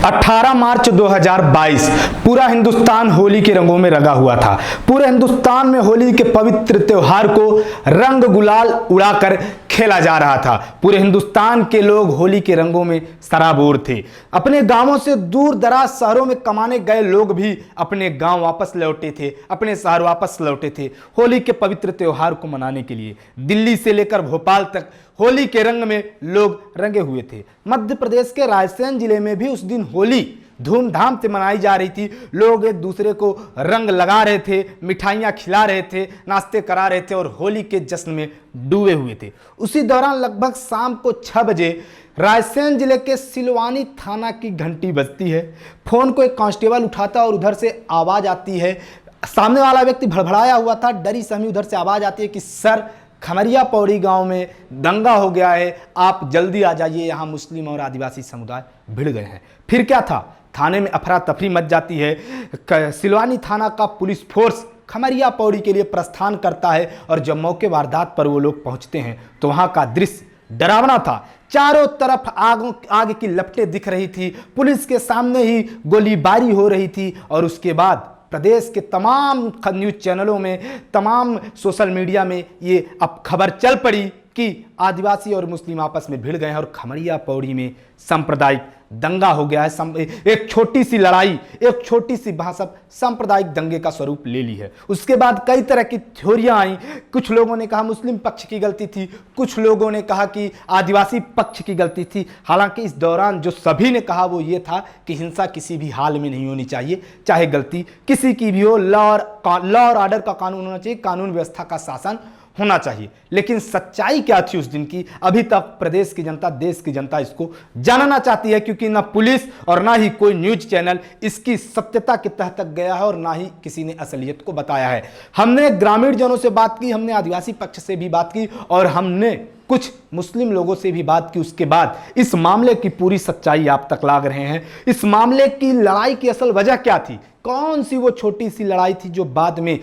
18 मार्च 2022 पूरा हिंदुस्तान होली के रंगों में रंगा हुआ था। पूरे हिंदुस्तान में होली के पवित्र त्योहार को रंग गुलाल उड़ाकर खेला जा रहा था। पूरे हिंदुस्तान के लोग होली के रंगों में सराबोर थे। अपने गांवों से दूर दराज शहरों में कमाने गए लोग भी अपने गांव वापस लौटे थे, अपने शहर वापस लौटे थे होली के पवित्र त्योहार को मनाने के लिए। दिल्ली से लेकर भोपाल तक होली के रंग में लोग रंगे हुए थे। मध्य प्रदेश के रायसेन जिले में भी उस दिन होली धूमधाम से मनाई जा रही थी। लोग एक दूसरे को रंग लगा रहे थे, मिठाइयाँ खिला रहे थे, नाश्ते करा रहे थे और होली के जश्न में डूबे हुए थे। उसी दौरान लगभग शाम को 6 बजे रायसेन जिले के सिलवानी थाना की घंटी बजती है। फोन को एक कांस्टेबल उठाता है और उधर से आवाज़ आती है। सामने वाला व्यक्ति भड़बड़ाया हुआ था, डरी सहमी उधर से आवाज़ आती है कि सर, खमरिया पौड़ी गांव में दंगा हो गया है, आप जल्दी आ जाइए, यहाँ मुस्लिम और आदिवासी समुदाय भिड़ गए हैं। फिर क्या था, थाने में अफरा तफरी मच जाती है। सिलवानी थाना का पुलिस फोर्स खमरिया पौड़ी के लिए प्रस्थान करता है और जब मौके वारदात पर वो लोग पहुंचते हैं तो वहां का दृश्य डरावना था। चारों तरफ आग की लपटें दिख रही थी, पुलिस के सामने ही गोलीबारी हो रही थी और उसके बाद प्रदेश के तमाम न्यूज़ चैनलों में, तमाम सोशल मीडिया में ये अब खबर चल पड़ी कि आदिवासी और मुस्लिम आपस में भिड़ गए हैं और खमरिया पौड़ी में सांप्रदायिक दंगा हो गया है। एक छोटी सी लड़ाई, एक छोटी सी भाषा सांप्रदायिक दंगे का स्वरूप ले ली है। उसके बाद कई तरह की थ्योरियां आई। कुछ लोगों ने कहा मुस्लिम पक्ष की गलती थी, कुछ लोगों ने कहा कि आदिवासी पक्ष की गलती थी। हालांकि इस दौरान जो सभी ने कहा वो ये था कि हिंसा किसी भी हाल में नहीं होनी चाहिए, चाहे गलती किसी की भी हो। लॉ और ऑर्डर का कानून होना चाहिए, कानून व्यवस्था का शासन होना चाहिए। लेकिन सच्चाई क्या थी उस दिन की, अभी तक प्रदेश की जनता, देश की जनता इसको जानना चाहती है, क्योंकि ना पुलिस और ना ही कोई न्यूज चैनल इसकी सत्यता के तह तक गया है और ना ही किसी ने असलियत को बताया है। हमने ग्रामीण जनों से बात की, हमने आदिवासी पक्ष से भी बात की और हमने कुछ मुस्लिम लोगों से भी बात की। उसके बाद इस मामले की पूरी सच्चाई आप तक ला रहे हैं। इस मामले की लड़ाई की असल वजह क्या थी, कौन सी वो छोटी सी लड़ाई थी जो बाद में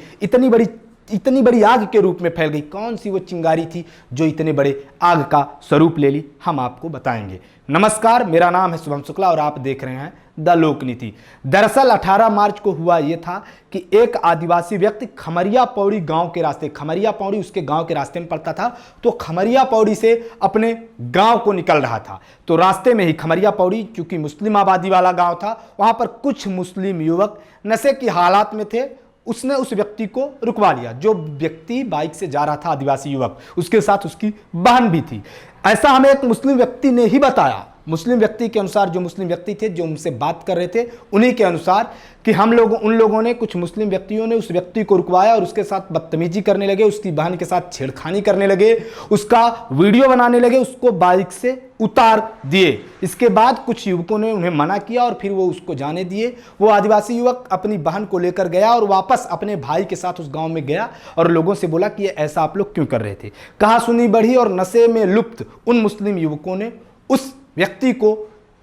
इतनी बड़ी आग के रूप में फैल गई, कौन सी वो चिंगारी थी जो इतने बड़े आग का स्वरूप ले ली, हम आपको बताएंगे। नमस्कार, मेरा नाम है शुभम शुक्ला और आप देख रहे हैं द लोकनीति। दरअसल 18 मार्च को हुआ ये था कि एक आदिवासी व्यक्ति खमरिया पौड़ी गांव के रास्ते, खमरिया पौड़ी उसके गांव के रास्ते में पड़ता था, तो खमरिया पौड़ी से अपने गांव को निकल रहा था। तो रास्ते में ही खमरिया पौड़ी चूंकि मुस्लिम आबादी वाला गांव था, वहां पर कुछ मुस्लिम युवक नशे की हालात में थे। उसने उस व्यक्ति को रुकवा लिया। जो व्यक्ति बाइक से जा रहा था, आदिवासी युवक, उसके साथ उसकी बहन भी थी। ऐसा हमें एक मुस्लिम व्यक्ति ने ही बताया। मुस्लिम व्यक्ति के अनुसार, जो मुस्लिम व्यक्ति थे जो उनसे बात कर रहे थे, उन्हीं के अनुसार कि उन लोगों ने, कुछ मुस्लिम व्यक्तियों ने उस व्यक्ति को रुकवाया और उसके साथ बदतमीजी करने लगे, उसकी बहन के साथ छेड़खानी करने लगे, उसका वीडियो बनाने लगे, उसको बाइक से उतार दिए। इसके बाद कुछ युवकों ने उन्हें मना किया और फिर वो उसको जाने दिए। वो आदिवासी युवक अपनी बहन को लेकर गया और वापस अपने भाई के साथ उस गांव में गया और लोगों से बोला कि ऐसा आप लोग क्यों कर रहे थे। कहा सुनी बढ़ी और नशे में लुप्त उन मुस्लिम युवकों ने उस व्यक्ति को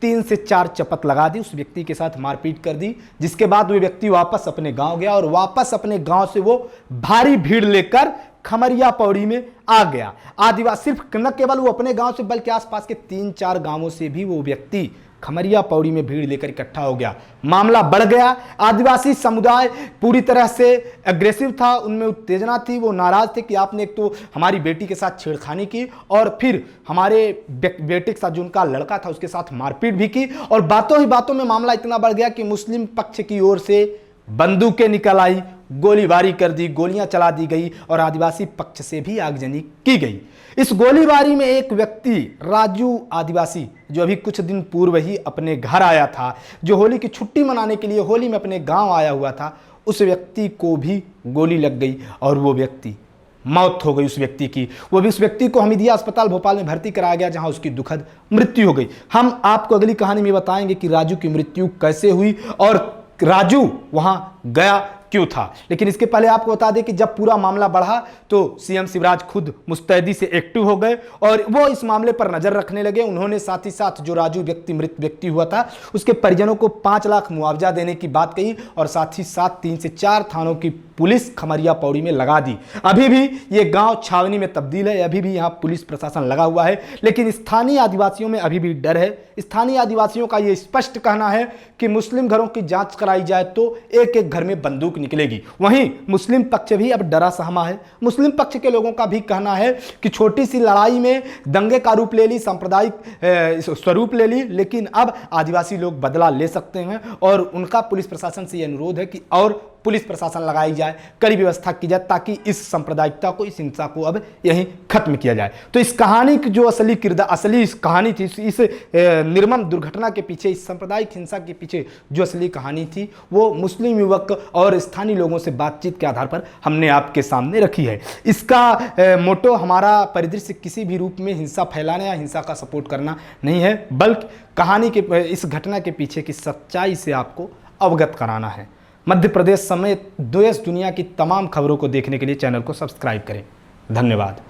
3 से 4 चपत लगा दी, उस व्यक्ति के साथ मारपीट कर दी। जिसके बाद वो व्यक्ति वापस अपने गांव गया और वापस अपने गांव से वो भारी भीड़ लेकर खमरिया पौड़ी में आ गया। आदिवासी सिर्फ न केवल वो अपने गांव से बल्कि आसपास के 3-4 गांवों से भी वो व्यक्ति खमरिया पौड़ी में भीड़ लेकर इकट्ठा हो गया। मामला बढ़ गया। आदिवासी समुदाय पूरी तरह से एग्रेसिव था, उनमें उत्तेजना थी। वो नाराज थे कि आपने एक तो हमारी बेटी के साथ छेड़खानी की और फिर हमारे बेटे के साथ जो उनका लड़का था उसके साथ मारपीट भी की और बातों ही बातों में मामला इतना बढ़ गया कि मुस्लिम पक्ष की ओर से बंदूकें निकल आई, गोलीबारी कर दी, गोलियां चला दी गई और आदिवासी पक्ष से भी आगजनी की गई। इस गोलीबारी में एक व्यक्ति राजू आदिवासी, जो अभी कुछ दिन पूर्व ही अपने घर आया था, जो होली की छुट्टी मनाने के लिए होली में अपने गांव आया हुआ था, उस व्यक्ति को भी गोली लग गई और वो व्यक्ति, मौत हो गई उस व्यक्ति की। वो भी उस व्यक्ति को हमीदिया अस्पताल भोपाल में भर्ती कराया गया, जहां उसकी दुखद मृत्यु हो गई। हम आपको अगली कहानी में बताएंगे कि राजू की मृत्यु कैसे हुई और राजू वहां गया क्यों था। लेकिन इसके पहले आपको बता दें कि जब पूरा मामला बढ़ा तो सीएम शिवराज खुद मुस्तैदी से एक्टिव हो गए और वो इस मामले पर नजर रखने लगे। उन्होंने साथ ही साथ जो राजू मृत व्यक्ति हुआ था उसके परिजनों को 5 लाख मुआवजा देने की बात कही और साथ ही साथ 3 से 4 थानों की पुलिस खमरिया पौड़ी में लगा दी। अभी भी ये गांव छावनी में तब्दील है, अभी भी यहां पुलिस प्रशासन लगा हुआ है, लेकिन स्थानीय आदिवासियों में अभी भी डर है। स्थानीय आदिवासियों का ये स्पष्ट कहना है कि मुस्लिम घरों की जांच कराई जाए तो एक एक घर में बंदूक निकलेगी। वहीं मुस्लिम पक्ष भी अब डरा सहमा है। मुस्लिम पक्ष के लोगों का भी कहना है कि छोटी सी लड़ाई में दंगे का रूप ले ली, सांप्रदायिक स्वरूप ले ली, लेकिन अब आदिवासी लोग बदला ले सकते हैं और उनका पुलिस प्रशासन से यह अनुरोध है कि और पुलिस प्रशासन लगाई जाए, कड़ी व्यवस्था की जाए ताकि इस सांप्रदायिकता को, इस हिंसा को अब यहीं खत्म किया जाए। तो इस कहानी की जो असली इस कहानी थी, इस निर्मम दुर्घटना के पीछे, इस सांप्रदायिक हिंसा के पीछे जो असली कहानी थी वो मुस्लिम युवक और स्थानीय लोगों से बातचीत के आधार पर हमने आपके सामने रखी है। इसका मोटो हमारा परिदृश्य किसी भी रूप में हिंसा फैलाना या हिंसा का सपोर्ट करना नहीं है, बल्कि कहानी के इस घटना के पीछे की सच्चाई से आपको अवगत कराना है। मध्य प्रदेश समेत देश दुनिया की तमाम खबरों को देखने के लिए चैनल को सब्सक्राइब करें। धन्यवाद।